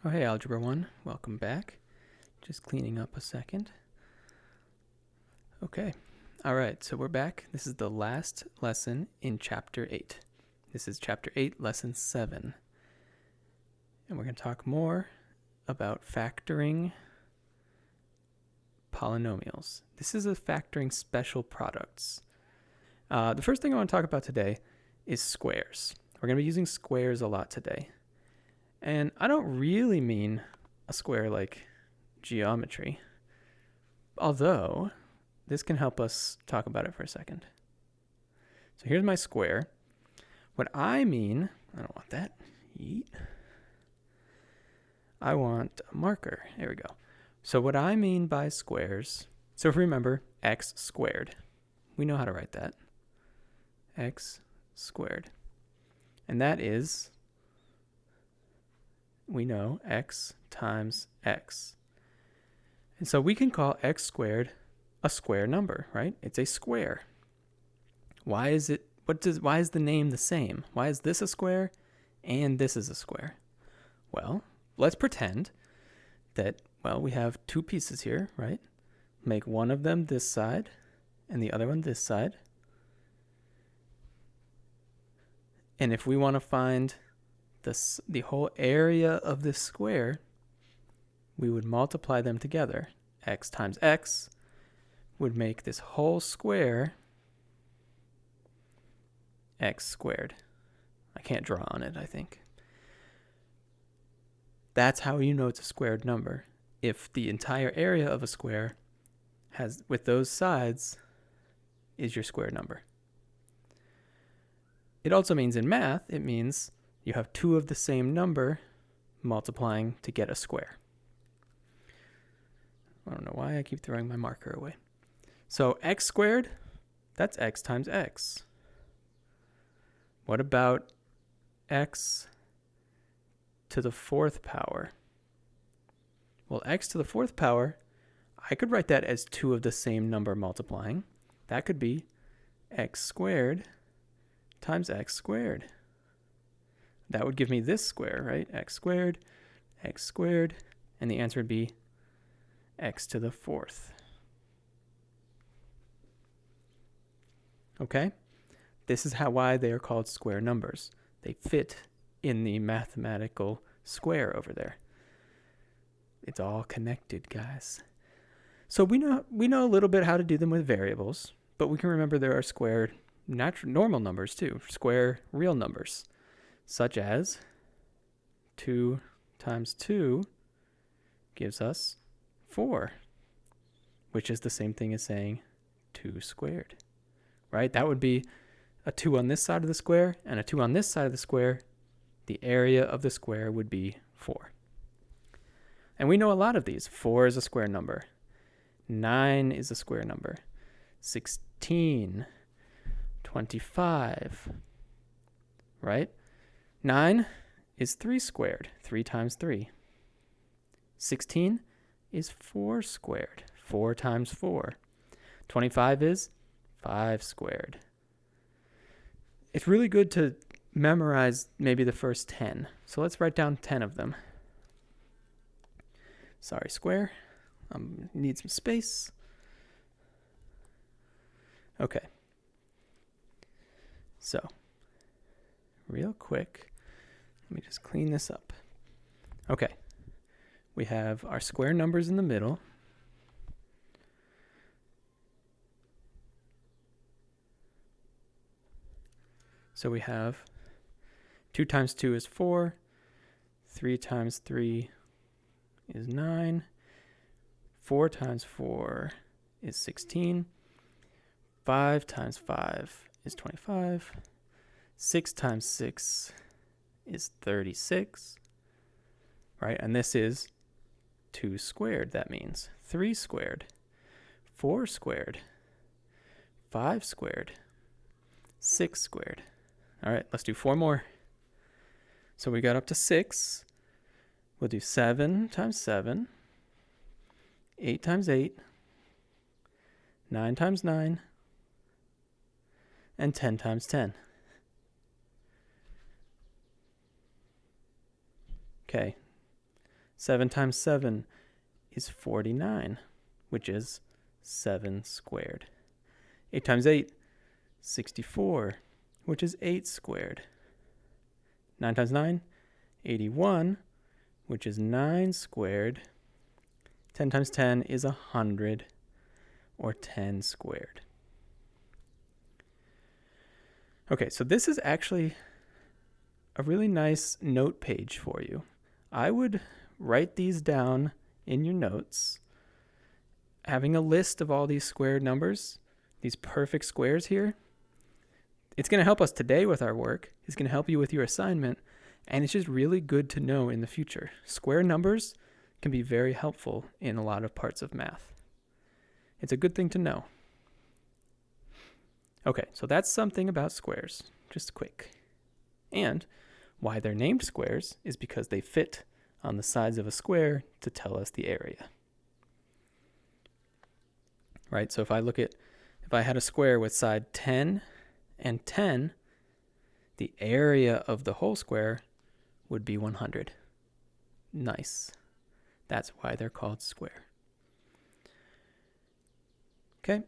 Oh, hey, Algebra 1. Welcome back. Just cleaning up a second. Okay. All right, so we're back. This is the last lesson in Chapter 8. This is Chapter 8, Lesson 7. And we're going to talk more about factoring polynomials. This is a factoring special products. The first thing I want to talk about today is squares. We're going to be using squares a lot today. And I don't really mean a square like geometry, although this can help us talk about it for a second. So here's my square. What I mean, I don't want that. Yeet. I want a marker. There we go. So what I mean by squares, so if you remember, x squared. We know how to write that. X squared. And that is, we know, x times x. And so we can call x squared a square number, right? It's a square. Why is the name the same? Why is this a square and this is a square? Well, let's pretend that, we have two pieces here, right? Make one of them this side and the other one this side. And if we want to find the whole area of this square, we would multiply them together. X times x would make this whole square x squared. I can't draw on it, I think. That's how you know it's a squared number. If the entire area of a square has, with those sides, is your square number. It also means in math, it means you have two of the same number multiplying to get a square. I don't know why I keep throwing my marker away. So x squared, that's x times x. What about x to the fourth power? Well, x to the fourth power, I could write that as two of the same number multiplying. That could be x squared times x squared. That would give me this square, right? X squared, and the answer would be x to the fourth. Okay? This is why they are called square numbers. They fit in the mathematical square over there. It's all connected, guys. So we know a little bit how to do them with variables, but we can remember there are square normal numbers too, square real numbers, such as 2 times 2 gives us 4, which is the same thing as saying 2 squared, right? That would be a 2 on this side of the square and a 2 on this side of the square. The area of the square would be 4. And we know a lot of these. 4 is a square number. 9 is a square number. 16, 25, right? 9 is 3 squared, 3 times 3. 16 is 4 squared, 4 times 4. 25 is 5 squared. It's really good to memorize maybe the first 10. So let's write down 10 of them. Sorry, square. Need some space. Okay. So, real quick, let me just clean this up. Okay. We have our square numbers in the middle. So we have 2 times 2 is 4. 3 times 3 is 9. 4 times 4 is 16. 5 times 5 is 25. 6 times 6 is 36. Right? And this is 2 squared. That means 3 squared. 4 squared. 5 squared. 6 squared. All right, let's do 4 more. So we got up to 6. We'll do 7 times 7. 8 times 8. 9 times 9. And 10 times 10. Okay. 7 times 7 is 49, which is 7 squared. 8 times 8, 64, which is 8 squared. 9 times 9, 81, which is 9 squared. 10 times 10 is 100, or 10 squared. Okay, so this is actually a really nice note page for you. I would write these down in your notes, having a list of all these squared numbers, these perfect squares here. It's going to help us today with our work. It's going to help you with your assignment, and it's just really good to know in the future. Square numbers can be very helpful in a lot of parts of math. It's a good thing to know. Okay, so that's something about squares, just quick. And why they're named squares is because they fit on the sides of a square to tell us the area. Right, so if I had a square with side 10 and 10, the area of the whole square would be 100. Nice. That's why they're called square. Okay,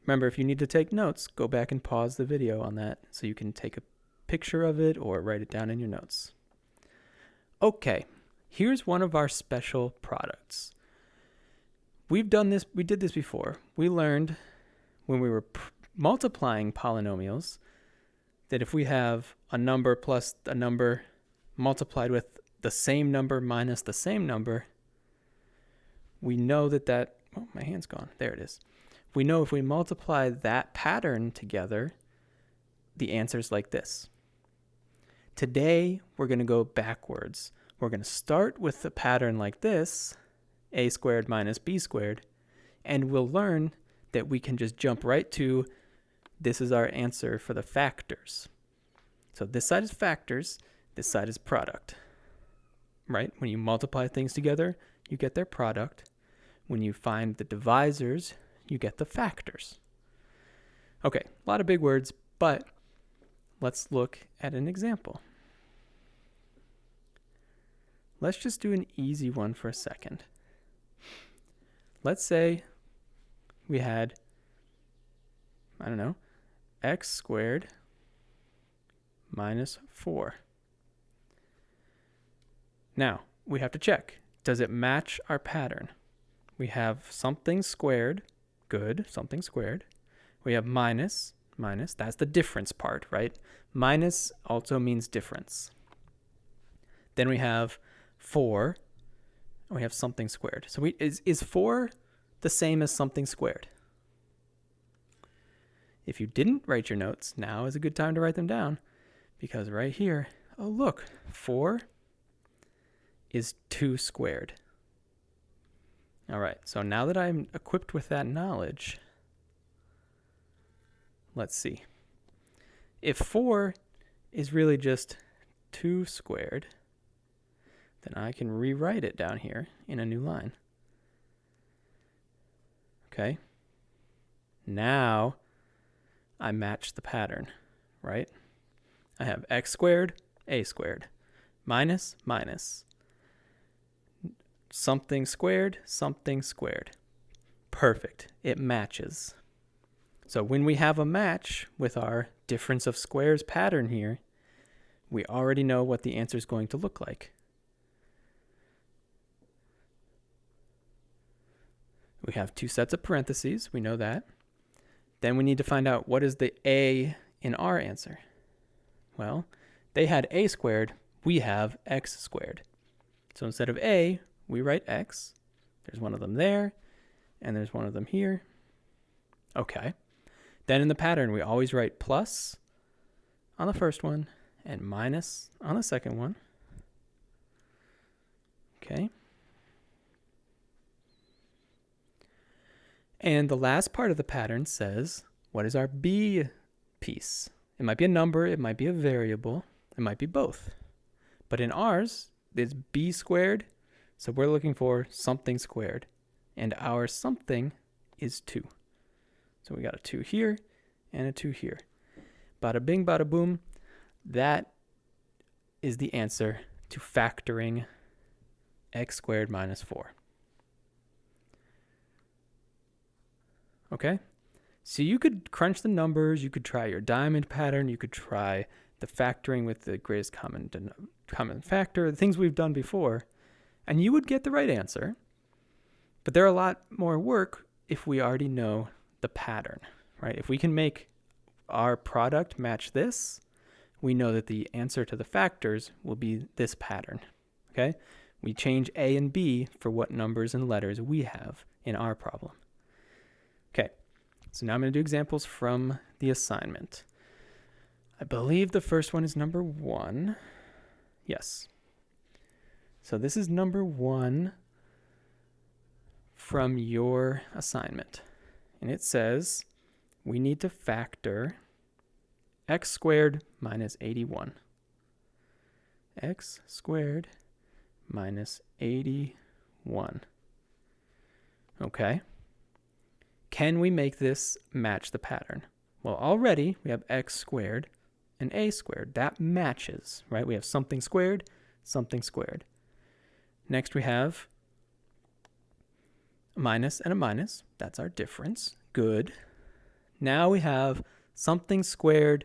remember, if you need to take notes, go back and pause the video on that so you can take a picture of it or write it down in your notes. Okay, here's one of our special products. We did this before. We learned when we were multiplying polynomials that if we have a number plus a number multiplied with the same number minus the same number, we know oh, my hand's gone. There it is. We know if we multiply that pattern together, the answer's like this. Today, we're going to go backwards. We're going to start with a pattern like this, a squared minus b squared, and we'll learn that we can just jump right to this is our answer for the factors. So this side is factors, this side is product. Right? When you multiply things together, you get their product. When you find the divisors, you get the factors. Okay, a lot of big words, but let's look at an example. Let's just do an easy one for a second. Let's say we had, x squared minus 4. Now, we have to check. Does it match our pattern? We have something squared. Good, something squared. We have minus, that's the difference part, right? Minus also means difference. Then we have 4, and we have something squared. So is 4 the same as something squared? If you didn't write your notes, now is a good time to write them down, because right here, oh look, 4 is 2 squared. All right, so now that I'm equipped with that knowledge, let's see. If 4 is really just 2 squared, then I can rewrite it down here in a new line. Okay. Now I match the pattern, right? I have x squared, a squared, minus, something squared, something squared. Perfect. It matches. So when we have a match with our difference of squares pattern here, we already know what the answer is going to look like. We have 2 sets of parentheses. We know that. Then we need to find out what is the a in our answer. Well, they had a squared. We have x squared. So instead of a, we write x. There's one of them there, and there's one of them here. Okay. Then in the pattern, we always write plus on the first one and minus on the second one. Okay. And the last part of the pattern says, what is our b piece? It might be a number, it might be a variable, it might be both. But in ours, it's b squared, so we're looking for something squared. And our something is 2. So we got a 2 here and a 2 here. Bada bing, bada boom. That is the answer to factoring x squared minus 4. Okay? So you could crunch the numbers, you could try your diamond pattern, you could try the factoring with the greatest common factor, the things we've done before, and you would get the right answer. But they're a lot more work if we already know the pattern, right? If we can make our product match this, we know that the answer to the factors will be this pattern, okay? We change A and B for what numbers and letters we have in our problem. Okay, so now I'm going to do examples from the assignment. I believe the first one is number 1. Yes. So this is number 1 from your assignment. And it says we need to factor x squared minus 81. X squared minus 81. Okay. Can we make this match the pattern? Well, already we have x squared and a squared. That matches, right? We have something squared, something squared. Next we have a minus and a minus. That's our difference. Good. Now we have something squared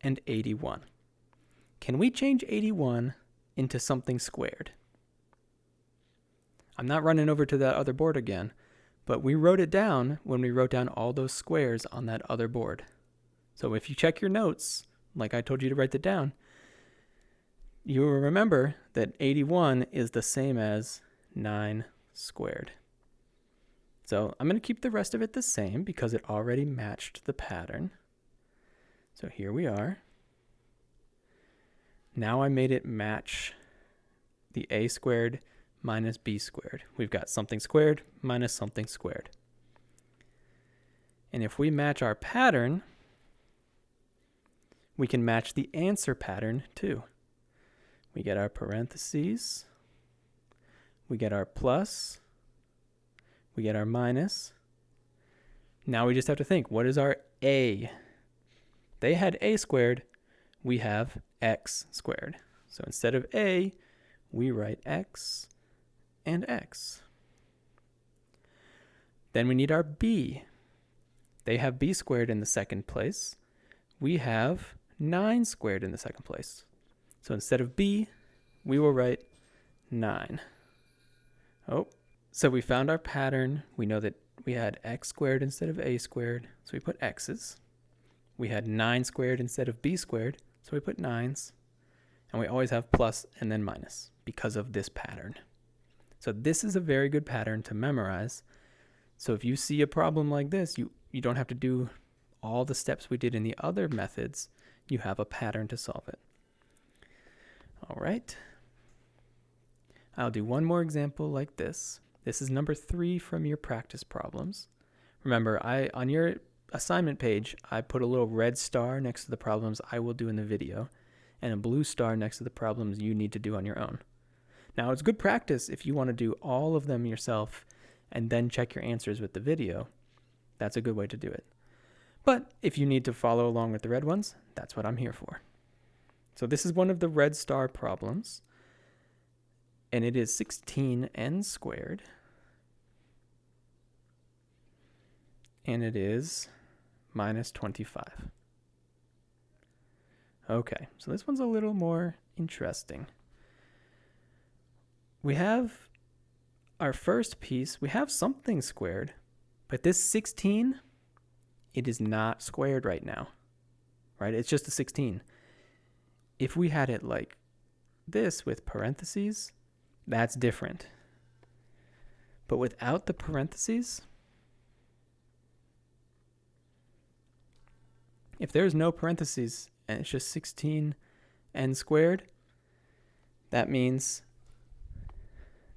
and 81. Can we change 81 into something squared? I'm not running over to that other board again, but we wrote it down when we wrote down all those squares on that other board. So if you check your notes, like I told you to write it down, you will remember that 81 is the same as 9 squared. So I'm going to keep the rest of it the same because it already matched the pattern. So here we are. Now I made it match the a squared minus b squared. We've got something squared minus something squared. And if we match our pattern, we can match the answer pattern too. We get our parentheses, we get our plus, we get our minus. Now we just have to think, what is our a? They had a squared, we have x squared. So instead of a, we write x and x. Then we need our b. They have b squared in the second place. We have 9 squared in the second place. So instead of b, we will write 9. Oh, so we found our pattern. We know that we had x squared instead of a squared, so we put x's. We had 9 squared instead of b squared, so we put 9's. And we always have plus and then minus because of this pattern. So this is a very good pattern to memorize. So if you see a problem like this, you don't have to do all the steps we did in the other methods. You have a pattern to solve it. All right. I'll do one more example like this. This is number 3 from your practice problems. Remember, on your assignment page, I put a little red star next to the problems I will do in the video and a blue star next to the problems you need to do on your own. Now, it's good practice if you want to do all of them yourself and then check your answers with the video. That's a good way to do it. But if you need to follow along with the red ones, that's what I'm here for. So this is one of the red star problems, and it is 16n squared, and it is minus 25. Okay, so this one's a little more interesting. We have our first piece, we have something squared, but this 16, it is not squared right now, right? It's just a 16. If we had it like this with parentheses, that's different. But without the parentheses, if there's no parentheses and it's just 16n squared, that means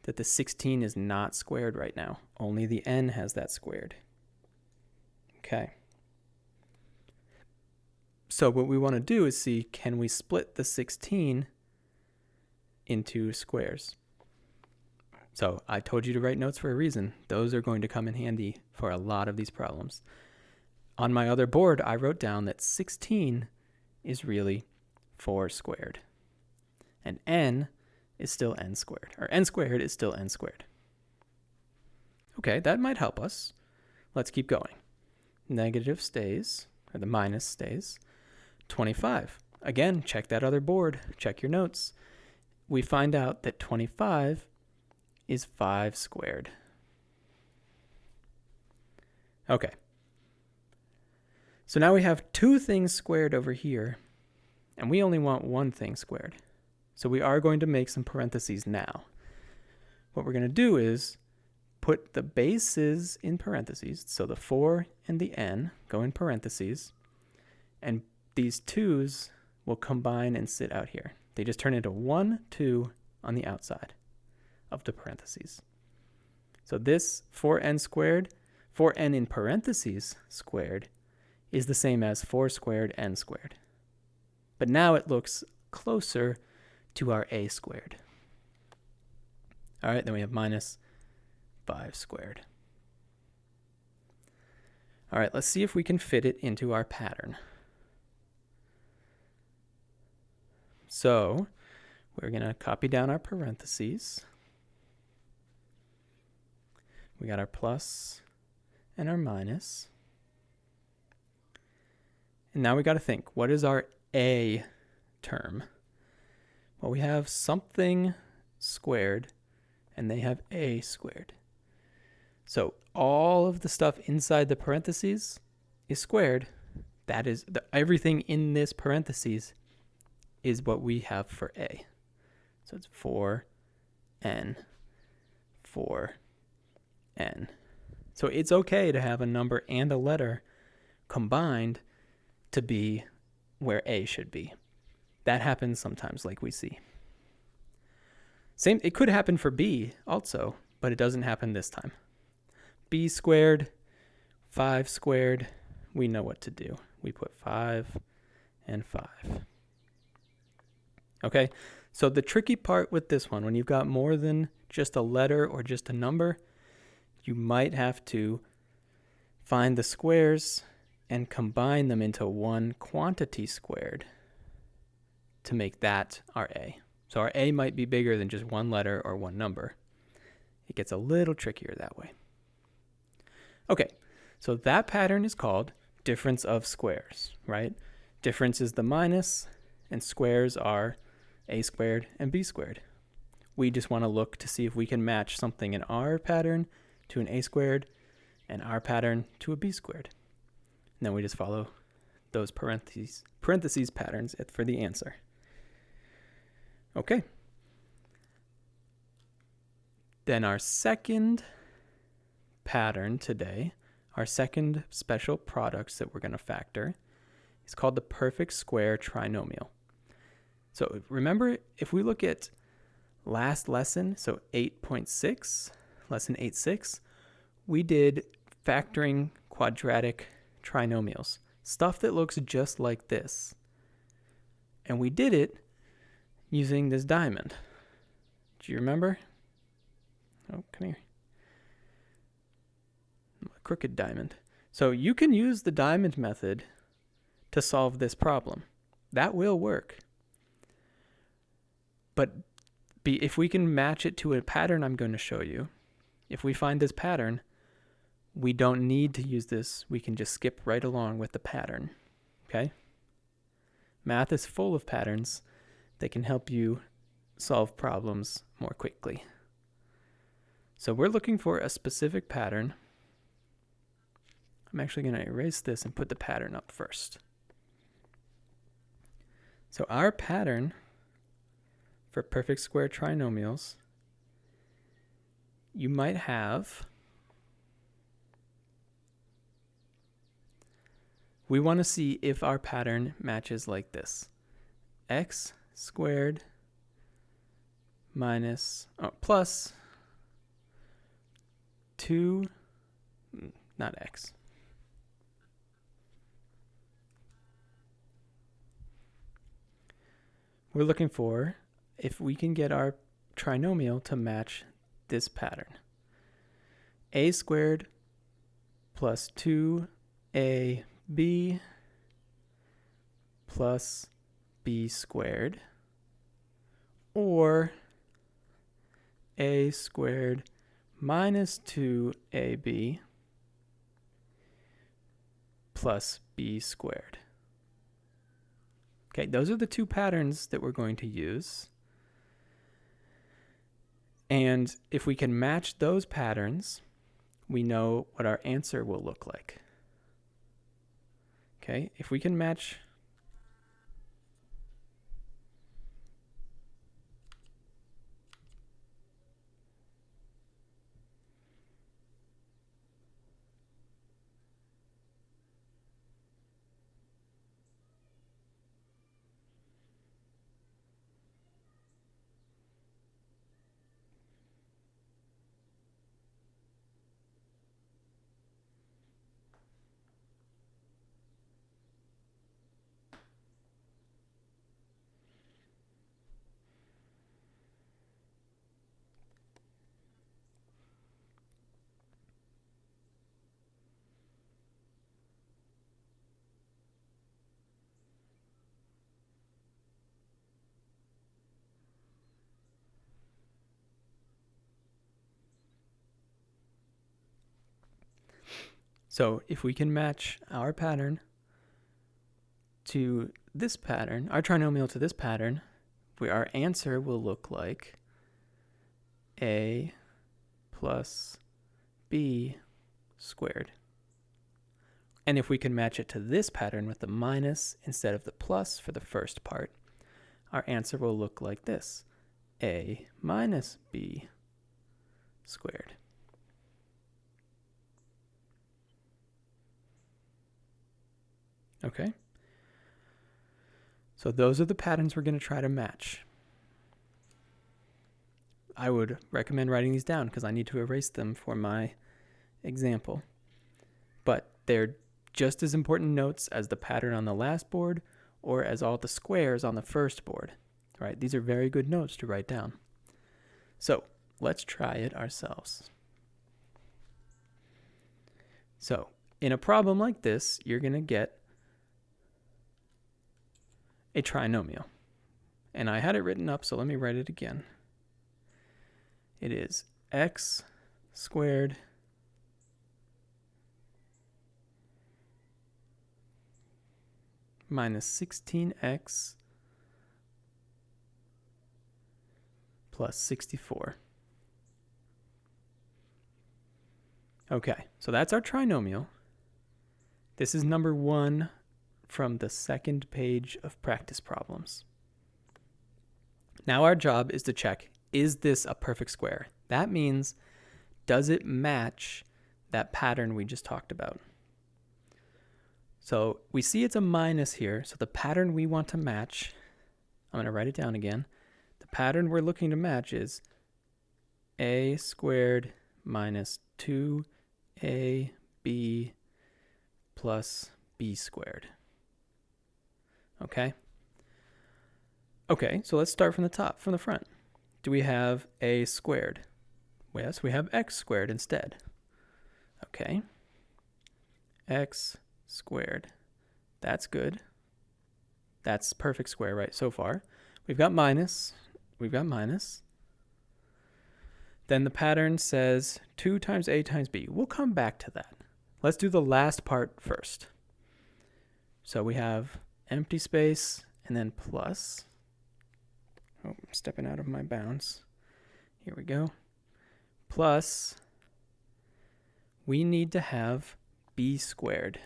that the 16 is not squared right now. Only the n has that squared. Okay. So what we want to do is see, can we split the 16 into squares? So I told you to write notes for a reason. Those are going to come in handy for a lot of these problems. On my other board, I wrote down that 16 is really 4 squared. And n is still n squared, or n squared is still n squared. Okay, that might help us. Let's keep going. Negative stays, or the minus stays. 25. Again, check that other board. Check your notes. We find out that 25 is 5 squared. Okay. So now we have two things squared over here, and we only want one thing squared. So we are going to make some parentheses now. What we're going to do is put the bases in parentheses. So the 4 and the n go in parentheses, and these 2's will combine and sit out here. They just turn into 1, 2 on the outside of the parentheses. So this 4n squared, 4n in parentheses squared, is the same as 4 squared n squared. But now it looks closer to our a squared. All right, then we have minus 5 squared. All right, let's see if we can fit it into our pattern. So we're going to copy down our parentheses. We got our plus and our minus. And now we got to think, what is our a term? Well, we have something squared, and they have a squared. So all of the stuff inside the parentheses is squared. That is, everything in this parentheses is what we have for a. So it's 4n, 4n. So it's okay to have a number and a letter combined to be where a should be. That happens sometimes, like we see. Same, it could happen for b also, but it doesn't happen this time. B squared, 5 squared, we know what to do. We put 5 and 5. Okay, so the tricky part with this one, when you've got more than just a letter or just a number, you might have to find the squares and combine them into one quantity squared to make that our a. So our a might be bigger than just one letter or one number. It gets a little trickier that way. Okay, so that pattern is called difference of squares, right? Difference is the minus, and squares are a squared and b squared. We just want to look to see if we can match something in our pattern to an a squared and our pattern to a b squared. And then we just follow those parentheses patterns for the answer. Okay. Then our second pattern today, our second special products that we're going to factor, is called the perfect square trinomial. So remember, if we look at last lesson, so 8.6, lesson 8.6, we did factoring quadratic trinomials, stuff that looks just like this. And we did it using this diamond. Do you remember? Oh, come here. A crooked diamond. So you can use the diamond method to solve this problem. That will work. But if we can match it to a pattern I'm going to show you, if we find this pattern, we don't need to use this. We can just skip right along with the pattern. Okay? Math is full of patterns that can help you solve problems more quickly. So we're looking for a specific pattern. I'm actually going to erase this and put the pattern up first. So our pattern for perfect square trinomials, you might have, we want to see if our pattern matches like this. X squared plus 2, not x. We're looking for if we can get our trinomial to match this pattern. A squared plus 2ab plus b squared, or a squared minus 2ab plus b squared. Okay, those are the two patterns that we're going to use. And if we can match those patterns, we know what our answer will look like. Okay, if we can match So if we can match our pattern to this pattern, our trinomial to this pattern, our answer will look like a plus b squared. And if we can match it to this pattern with the minus instead of the plus for the first part, our answer will look like this, a minus b squared. Okay, so those are the patterns we're going to try to match. I would recommend writing these down because I need to erase them for my example. But they're just as important notes as the pattern on the last board or as all the squares on the first board. Right? These are very good notes to write down. So let's try it ourselves. So in a problem like this, you're going to get a trinomial. And I had it written up, so let me write it again. It is x squared minus 16x plus 64. Okay, so that's our trinomial. This is number 1 from the second page of practice problems. Now our job is to check, is this a perfect square? That means, does it match that pattern we just talked about? So we see it's a minus here, so the pattern we want to match, I'm going to write it down again. The pattern we're looking to match is a squared minus 2ab plus b squared. Okay? Okay, so let's start from the top, from the front. Do we have a squared? Well, yes, we have x squared instead. Okay. X squared. That's good. That's perfect square, right, so far. We've got minus. We've got minus. Then the pattern says 2 times a times b. We'll come back to that. Let's do the last part first. So we have empty space and then plus. Oh, I'm stepping out of my bounds. Here we go. Plus, we need to have b squared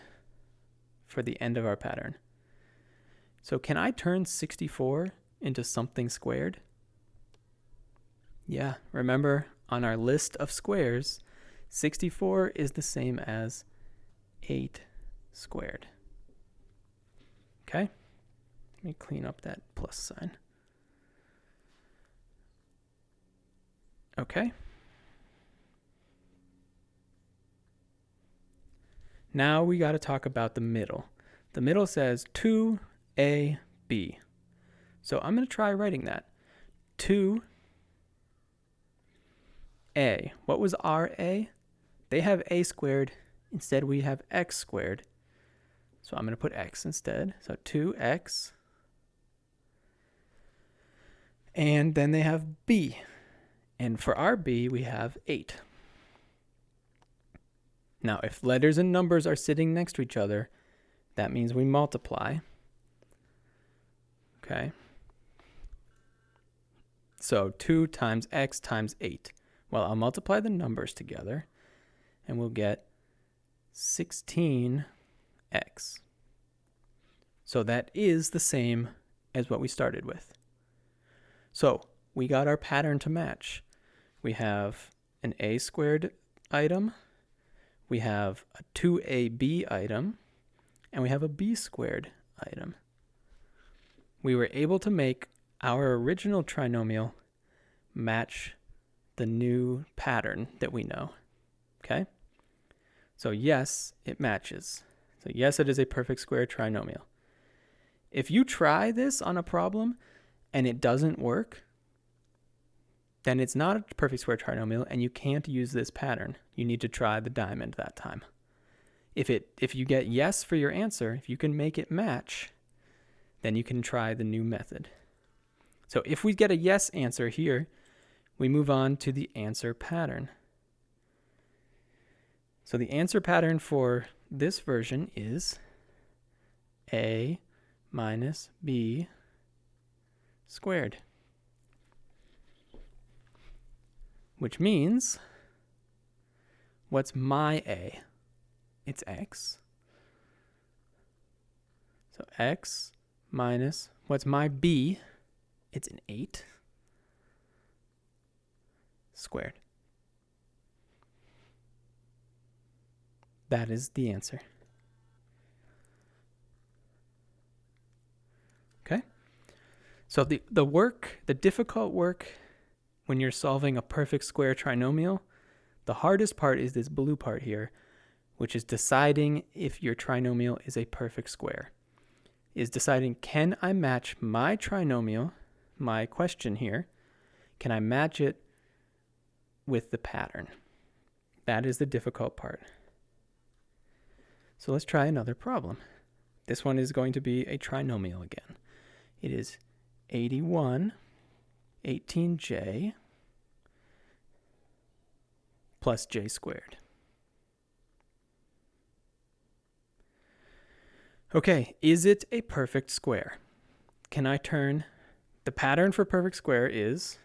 for the end of our pattern. So can I turn 64 into something squared? Yeah, remember on our list of squares, 64 is the same as 8 squared. Okay, let me clean up that plus sign. Okay. Now we got to talk about the middle. The middle says 2ab. So I'm going to try writing that. 2a. What was our a? They have a squared. Instead, we have x squared. So I'm going to put x instead. So 2x. And then they have b. And for our b, we have 8. Now, if letters and numbers are sitting next to each other, that means we multiply. Okay. So 2 times x times 8. Well, I'll multiply the numbers together, and we'll get 16x. So that is the same as what we started with. So we got our pattern to match. We have an a squared item, we have a 2ab item, and we have a b squared item. We were able to make our original trinomial match the new pattern that we know. Okay? So yes, it matches. So yes, it is a perfect square trinomial. If you try this on a problem and it doesn't work, then it's not a perfect square trinomial and you can't use this pattern. You need to try the diamond that time. If you get yes for your answer, if you can make it match, then you can try the new method. So if we get a yes answer here, we move on to the answer pattern. So the answer pattern for this version is a minus b squared, which means, what's my a? It's x. So x minus, what's my b? It's an 8 squared. That is the answer. Okay? So the difficult work when you're solving a perfect square trinomial, the hardest part is this blue part here, which is deciding if your trinomial is a perfect square. Is deciding, can I match my trinomial, my question here, can I match it with the pattern? That is the difficult part. So let's try another problem. This one is going to be a trinomial again. It is 81, 18j plus j squared. Okay, is it a perfect square? Can I turn, the pattern for perfect square is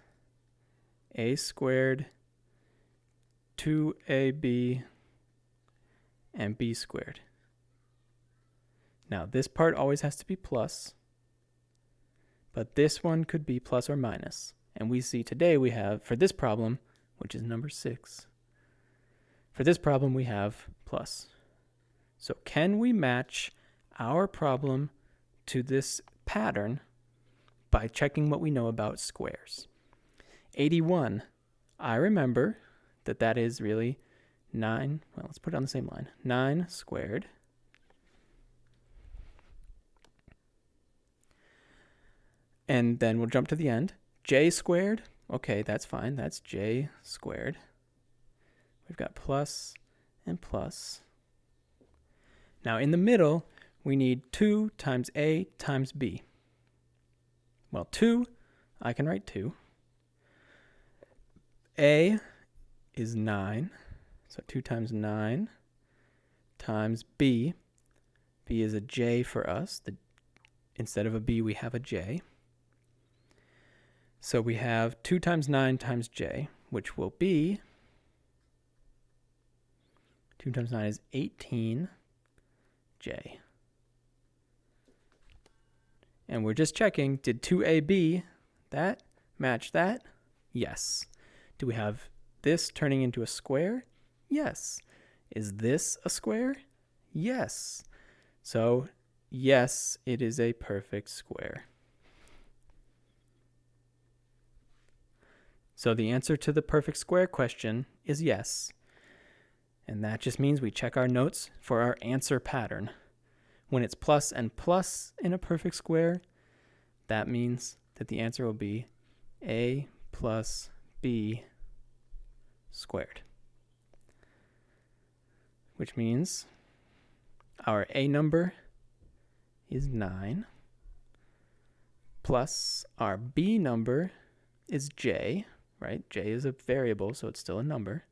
a squared, 2ab, and b squared. Now this part always has to be plus, but this one could be plus or minus. And we see today we have, for this problem, which is number 6, for this problem we have plus. So can we match our problem to this pattern by checking what we know about squares? 81, I remember that is really 9, well, let's put it on the same line, 9 squared and then we'll jump to the end. J squared, okay, that's fine, that's j squared. We've got plus and plus. Now in the middle, we need 2 times a times b. Well, 2, I can write 2. A is 9, so 2 times 9 times b. B is a j for us. Instead of a b, we have a j. So we have 2 times 9 times j, which will be, 2 times 9 is 18j. And we're just checking, did 2ab, that, match that? Yes. Do we have this turning into a square? Yes. Is this a square? Yes. So, yes, it is a perfect square. So the answer to the perfect square question is yes. And that just means we check our notes for our answer pattern. When it's plus and plus in a perfect square, that means that the answer will be a plus b squared. Which means our a number is 9, plus our b number is j, right? J is a variable, so it's still a number.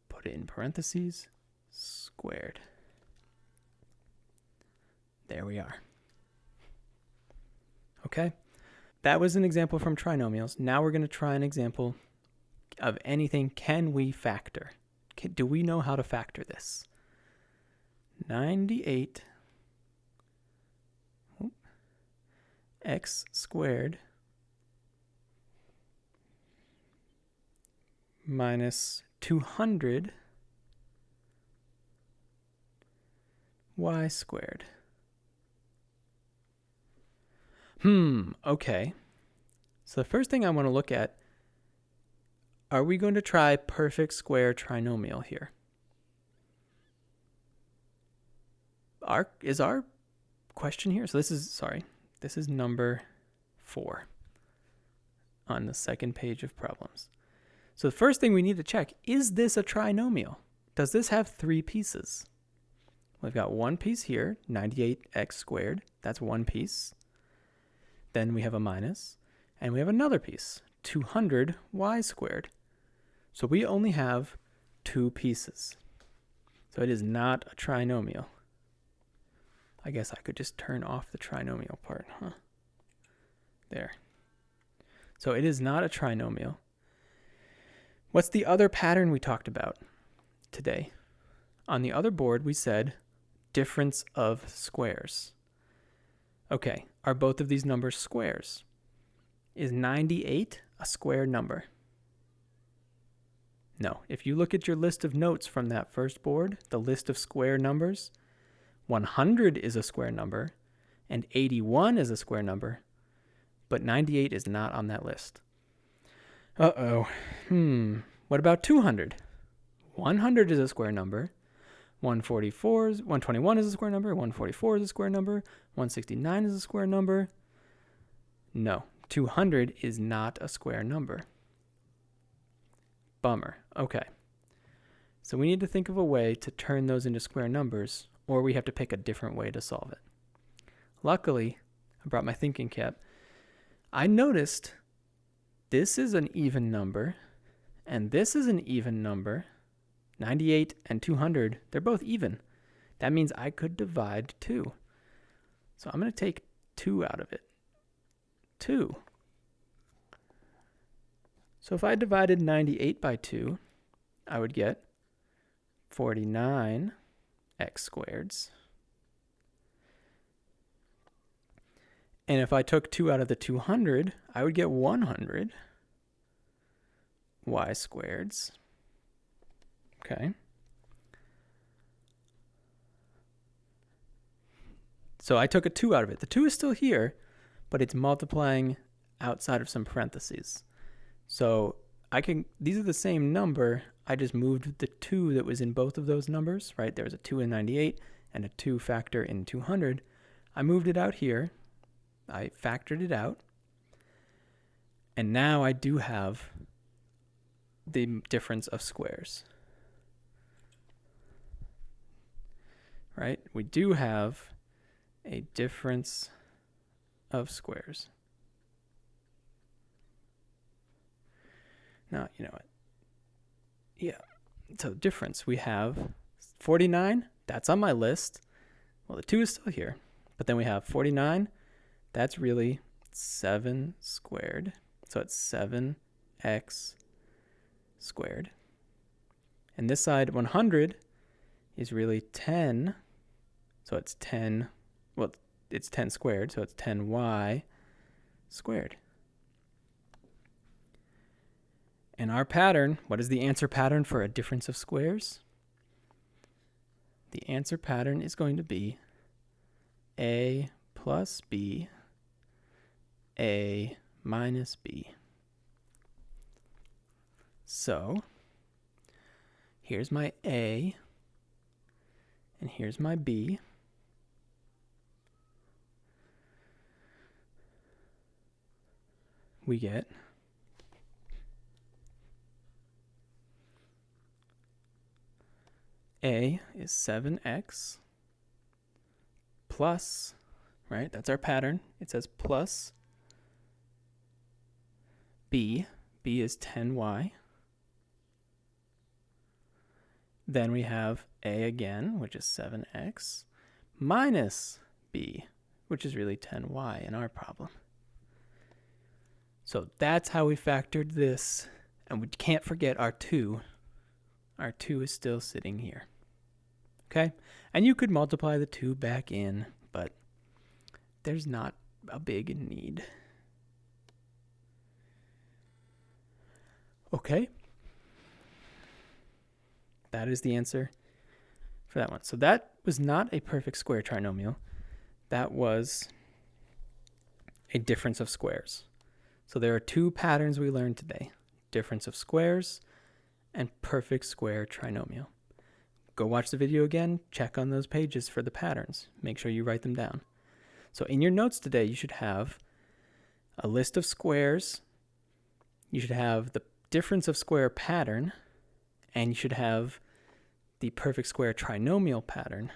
Put it in parentheses, squared. There we are. Okay? That was an example from trinomials. Now we're going to try an example of anything. Can we factor? Do we know how to factor this? 98 x squared minus 200 y squared. Okay. So the first thing I want to look at, are we going to try perfect square trinomial here? Is our question here? So this is number 4 on the second page of problems. So the first thing we need to check, is this a trinomial? Does this have 3 pieces? We've got one piece here, 98x squared. That's one piece. Then we have a minus, and we have another piece, 200y squared. So we only have 2 pieces. So it is not a trinomial. I guess I could just turn off the trinomial part, huh? There. So it is not a trinomial. What's the other pattern we talked about today? On the other board, we said difference of squares. Okay, are both of these numbers squares? Is 98 a square number? No. If you look at your list of notes from that first board, the list of square numbers, 100 is a square number, and 81 is a square number, but 98 is not on that list. Uh-oh. What about 200? 100 is a square number. 121 is a square number. 144 is a square number. 169 is a square number. No, 200 is not a square number. Bummer. Okay. So we need to think of a way to turn those into square numbers, or we have to pick a different way to solve it. Luckily, I brought my thinking cap. I noticed this is an even number, and this is an even number. 98 and 200, they're both even. That means I could divide 2. So I'm going to take 2 out of it. 2. So if I divided 98 by 2, I would get 49 x squareds. And if I took 2 out of the 200, I would get 100 y squareds. Okay. So I took a 2 out of it. The 2 is still here, but it's multiplying outside of some parentheses. So these are the same number. I just moved the 2 that was in both of those numbers, right? There was a 2 in 98 and a 2 factor in 200. I moved it out here. I factored it out. And now I do have the difference of squares. Right? We do have a difference of squares. Now, you know what? Yeah. So difference, we have 49. That's on my list. Well, the 2 is still here. But then we have 49. That's really 7 squared. So it's 7x squared. And this side, 100, is really 10. So it's 10. Well, it's 10 squared. So it's 10y squared. And our pattern, what is the answer pattern for a difference of squares? The answer pattern is going to be a plus b, a minus b. So here's my a, and here's my b. We get a is 7x plus, right? That's our pattern. It says plus b. b is 10y. Then we have a again, which is 7x, minus b, which is really 10y in our problem. So that's how we factored this. And we can't forget our 2. Our 2 is still sitting here. Okay? And you could multiply the 2 back in, but there's not a big need. Okay? That is the answer for that one. So that was not a perfect square trinomial. That was a difference of squares. So there are 2 patterns we learned today. Difference of squares and perfect square trinomial. Go watch the video again, check on those pages for the patterns. Make sure you write them down. So in your notes today, you should have a list of squares. You should have the difference of square pattern, and you should have the perfect square trinomial pattern.